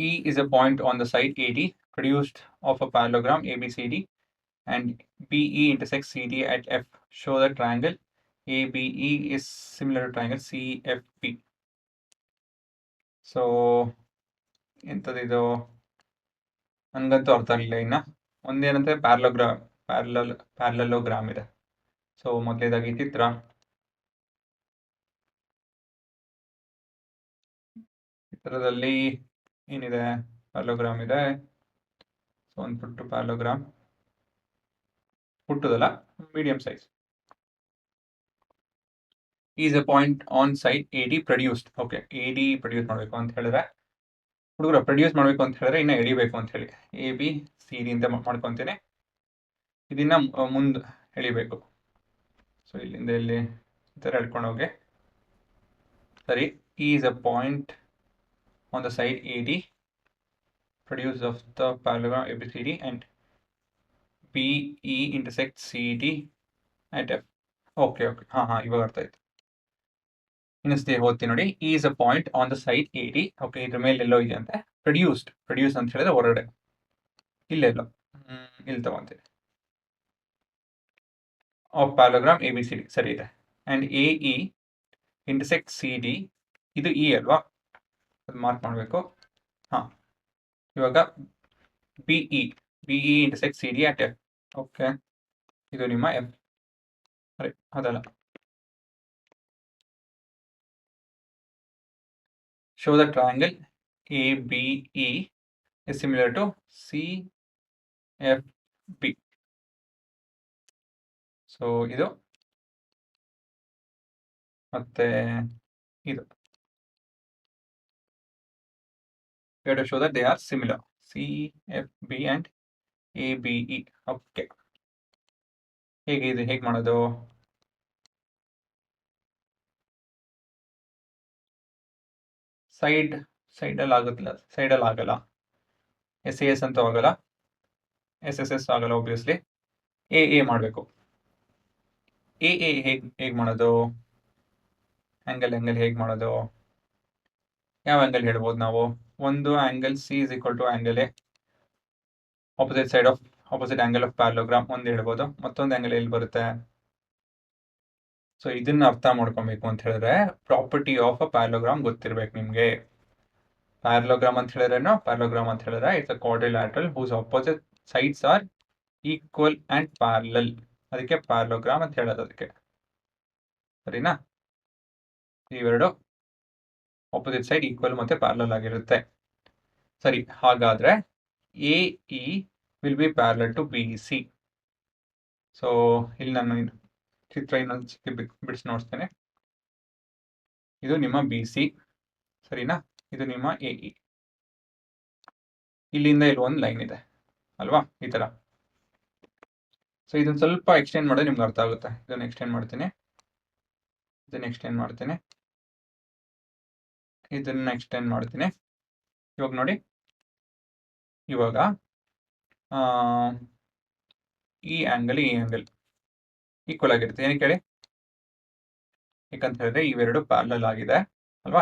E is a point on the side AD produced of a parallelogram ABCD, and BE intersects CD at F. Show the triangle ABE is similar to triangle CFP. So ಎಂಥದಿದು ನನಗಂತೂ ಅರ್ಥ ಆಗಲಿಲ್ಲ. ಇನ್ನು ಒಂದೇನಂದ್ರೆ parallelogram ಇದೆ. So ಮೊದಲೇದಾಗಿ ಚಿತ್ರದಲ್ಲಿ ಏನಿದೆ, parallelogram ಇದೆ. ಸೊ ಒಂದು ಪುಟ್ಟು ಪ್ಯಾರಲೋಗ್ರಾಮ್, ಪುಟ್ಟದಲ್ಲ, medium size. Is a point on side AD produced. Okay, AD produce ಮಾಡಬೇಕು ಅಂತ ಹೇಳಿದ್ರೆ, ಹುಡುಗರ ಪ್ರೊಡ್ಯೂಸ್ ಮಾಡಬೇಕು ಅಂತ ಹೇಳಿದ್ರೆ ಇನ್ನು ಎಳಿಬೇಕು ಅಂತ ಹೇಳಿ ABCD ಅಂತ ಮಾಡ್ಕೊತೇನೆ. ಇದನ್ನ ಮುಂದೆ ಎಳಿಬೇಕು. ಸೊ ಇಲ್ಲಿಂದ ಇಲ್ಲಿ ಈ ಥರ ಎಳ್ಕೊಂಡು ಹೋಗಿ. ಸರಿ, is a point on the side AD produce of the parallelogram ABCD and BE intersect CD at F. Okay, ಇವಾಗ ಅರ್ಥ ಆಯ್ತು. ಇನ್ನೊಂದ್ಸತಿ ಓದ್ತೀನಿ ನೋಡಿ. Is a point on the side AD. Okay, ಇದ್ರ ಮೇಲೆ ಎಲ್ಲೋ ಇದೆ ಅಂತೆ. ಪ್ರೊಡ್ಯೂಸ್ ಅಂತ ಹೇಳಿದ್ರೆ ಹೊರಗಡೆ, ಇಲ್ಲೆಲ್ಲೋ ಇಲ್ಲಿ ತಗೊಂತೀನಿ. ಆಫ್ ಪ್ಯಾರಲೋಗ್ರಾಮ್ ABCD ಸರಿ ಇದೆ. And AE intersect CD. ಇದು E ಅಲ್ವಾ, ಅದು ಮಾರ್ಕ್ ಮಾಡಬೇಕು. ಇವಾಗ BE intersect CD at F. Okay, ಇದು ನಿಮ್ಮ F. ಸರಿ, ಅದಲ್ಲ. Show the triangle ABE is similar to CFB. So ಇದು ಮತ್ತೆ ಇದು. We have to show that they are similar. CFB and ABE. Okay, ಹೇಗೆ ಮಾಡೋದು? ಸೈಡಲ್ಲಿ ಆಗುತ್ತಿಲ್ಲ, ಸೈಡಲ್ಲಿ ಆಗಲ್ಲ. SAS ಅಂತೂ ಆಗಲ್ಲ, SSS ಆಗಲ್ಲ ಒಬ್ವಿಯಸ್ಲಿ. AA ಮಾಡಬೇಕು. AA ಹೇಗೆ ಮಾಡೋದು? ಆ್ಯಂಗಲ್ ಹೇಗೆ ಮಾಡೋದು? ಯಾವ ಆ್ಯಂಗಲ್ ಹೇಳ್ಬೋದು ನಾವು? ಒಂದು angle C is equal to angle A, opposite angle of parallelogram ಒಂದು ಹೇಳ್ಬೋದು. ಮತ್ತೊಂದು ಆ್ಯಂಗಲ್ ಎಲ್ಲಿ ಬರುತ್ತೆ? ಸೊ ಇದನ್ನ ಅರ್ಥ ಮಾಡ್ಕೊಬೇಕು ಅಂತ ಹೇಳಿದ್ರೆ ಪ್ರಾಪರ್ಟಿ ಆಫ್ ಅ ಪ್ಯಾರಲೋಗ್ರಾಮ್ ಗೊತ್ತಿರ್ಬೇಕು ನಿಮಗೆ. ಪ್ಯಾರಲೋಗ್ರಾಮ್ ಅಂತ ಹೇಳಿದ್ರೆ it's a quadrilateral whose opposite sides are equal and parallel. ಅದಕ್ಕೆ ಪ್ಯಾರಲೋಗ್ರಾಮ್ ಅಂತ ಹೇಳೋದು. ಅದಕ್ಕೆ ಸರಿನಾ? ಇವೆರಡು ಆಪೋಸಿಟ್ ಸೈಡ್ ಈಕ್ವಲ್ ಮತ್ತೆ ಪ್ಯಾರಲಲ್ ಆಗಿರುತ್ತೆ. ಸರಿ, ಹಾಗಾದ್ರೆ AE will be parallel to BC. So ಇಲ್ಲಿ ನಾನು ಚಿತ್ರ ಇನ್ನೊಂದು ಬಿಡಿಸಿ ನೋಡ್ತೇನೆ. ಇದು ನಿಮ್ಮ BC ಸರಿನಾ? ಇದು ನಿಮ್ಮ AE. ಇಲ್ಲಿಂದ ಇಲ್ಲಿ ಒಂದು ಲೈನ್ ಇದೆ ಅಲ್ವಾ, ಈ ತರ. ಸೊ ಇದನ್ನ ಸ್ವಲ್ಪ ಎಕ್ಸ್ಟೆಂಡ್ ಮಾಡಿದ್ರೆ ನಿಮ್ಗೆ ಅರ್ಥ ಆಗುತ್ತೆ. ಇದನ್ನ ಎಕ್ಸ್ಟೆಂಡ್ ಮಾಡ್ತೀನಿ, ಇದನ್ನ ಎಕ್ಸ್ಟೆಂಡ್ ಮಾಡ್ತೀನಿ, ಇದನ್ನ ಎಕ್ಸ್ಟೆಂಡ್ ಮಾಡ್ತೀನಿ. ಇವಾಗ ನೋಡಿ, ಇವಾಗ ಈ ಆ್ಯಂಗಲ್ ಈಕ್ವಲ್ ಆಗಿರುತ್ತೆ. ಏನಕ್ಕೆ ಹೇಳಿ? ಯಾಕಂತ ಹೇಳಿದ್ರೆ ಇವೆರಡು ಪ್ಯಾರಲಲ್ ಆಗಿದೆ ಅಲ್ವಾ?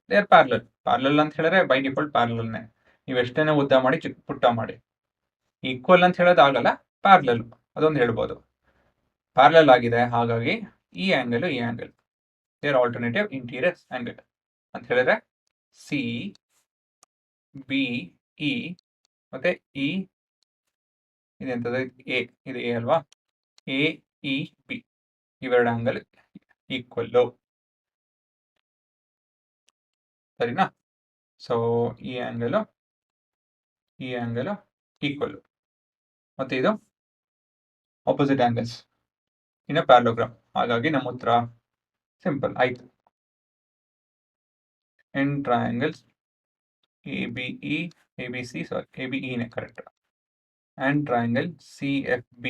ದೇ ಆರ್ ಪ್ಯಾರಲಲ್ ಅಂತ ಹೇಳಿದ್ರೆ ಬೈ ಡಿಫಾಲ್ಟ್ ಪ್ಯಾರಲಲ್ನೇ. ನೀವು ಎಷ್ಟೇನೆ ಉದ್ದ ಮಾಡಿ ಚಿಕ್ಕ ಪುಟ್ಟ ಮಾಡಿ, ಈಕ್ವಲ್ ಅಂತ ಹೇಳೋದು ಆಗಲ್ಲ, ಪ್ಯಾರಲಲ್ ಅದೊಂದು ಹೇಳ್ಬೋದು. ಪ್ಯಾರಲಲ್ ಆಗಿದೆ, ಹಾಗಾಗಿ ಈ angle they are alternative interior angle ಅಂತ ಹೇಳಿದ್ರೆ CBE ಮತ್ತೆ ಇದೆಂತದ್ದು? ಇದು A ಅಲ್ವಾ? AEB ಇವೆರಡು ಆ್ಯಂಗಲ್ ಈಕ್ವಲ್ಲು ಸರಿನಾ? ಸೊ ಈ ಆ್ಯಂಗಲು ಈಕ್ವಲ್ಲು, ಮತ್ತೆ ಇದು opposite angles in a parallelogram. ಹಾಗಾಗಿ ನಮ್ಮ ಉತ್ತರ ಸಿಂಪಲ್ ಆಯ್ತು. ಎನ್ ಟ್ರಯಾಂಗಲ್ಸ್ ABEನೇ ಕರೆಕ್ಟ್. ಆ್ಯಂಡ್ ಟ್ರಯಾಂಗಲ್ CFB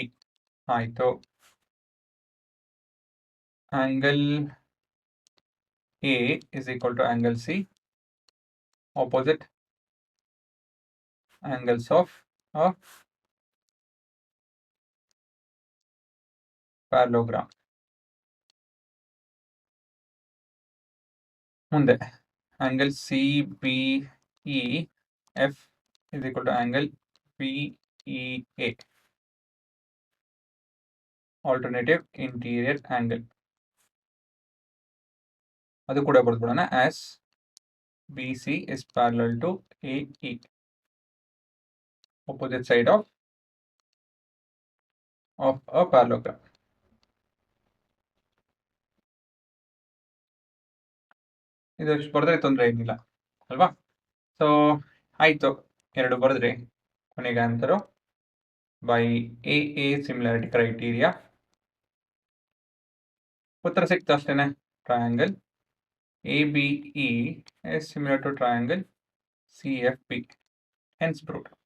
ಆಯಿತು. Angle A is equal to angle C, opposite angles of a parallelogram. ಮುಂದೆ angle CBE F is equal to angle B E A, alternative interior angle. ಅದು ಕೂಡ ಬರ್ದ್ಬಿಡೋಣ as B C is parallel to A E, opposite side of a parallelogram. ಇದಷ್ಟು ಬರೆದ್ರೆ ತೊಂದರೆ ಏನಿಲ್ಲ ಅಲ್ವಾ? So ಆಯಿತು, ಎರಡು ಬರೆದ್ರಿ. ಕೊನೆಗೆ answer by a similarity criteria ಉತ್ತರ ಸಿಕ್ತು ಅಷ್ಟೇನೆ. Triangle A B E is similar to triangle CFP, hence proved.